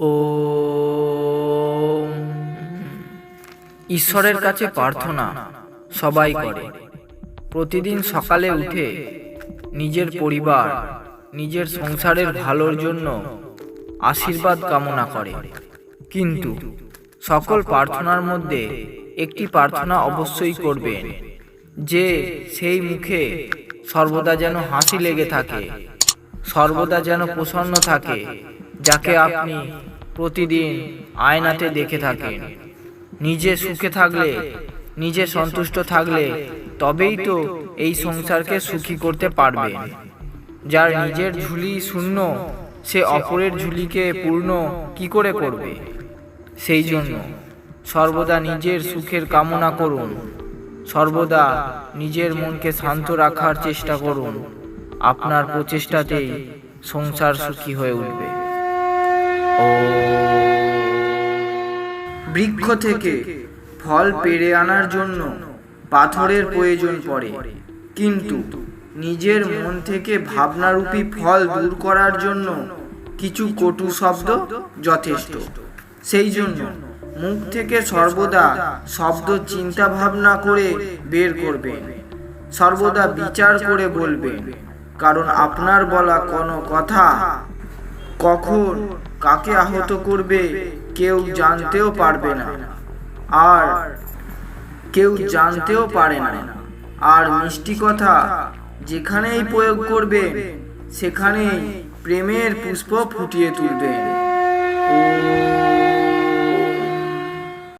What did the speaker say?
ওম। ঈশ্বরের কাছে প্রার্থনা সবাই করে। প্রতিদিন সকালে উঠে নিজের পরিবার, নিজের সংসারের ভালোর জন্য আশীর্বাদ কামনা করে। কিন্তু সকল প্রার্থনার মধ্যে একটি প্রার্থনা অবশ্যই করবেন, যে সেই মুখে সর্বদা যেন হাসি লেগে থাকে, সর্বদা যেন প্রসন্ন থাকে, যাকে আপনি প্রতিদিন আয়নাতে দেখে থাকেন। নিজে সুখে থাকলে, নিজে সন্তুষ্ট থাকলে তবেই তো এই সংসারকে সুখী করতে পারবেন। যার নিজের ঝুলি শূন্য, সে অপরের ঝুলিকে পূর্ণ কি করে করবে? সেই জন্য সর্বদা নিজের সুখের কামনা করুন, সর্বদা নিজের মনকে শান্ত রাখার চেষ্টা করুন। আপনার প্রচেষ্টাতেই সংসার সুখী হয়ে উঠবে। বৃক্ষ থেকে ফল পেড়ে আনার জন্য পাথরের প্রয়োজন পড়ে, কিন্তু নিজের মন থেকে ভাবনারূপী ফল দূর করার জন্য কিছু কটু শব্দ যথেষ্ট। সেই জন্য মুখ থেকে সর্বদা শব্দ চিন্তা ভাবনা করে বের করবেন, সর্বদা বিচার করে বলবেন, কারণ আপনার বলা কোনো কথা কখন কাকে আহত করবে কেউ জানতেও পারবে না, আর কেউ জানতেও পারে না। আর মিষ্টি কথা যেখানেই প্রয়োগ করবেন, সেখানেই প্রেমের পুষ্প ফুটিয়ে তুলবেন।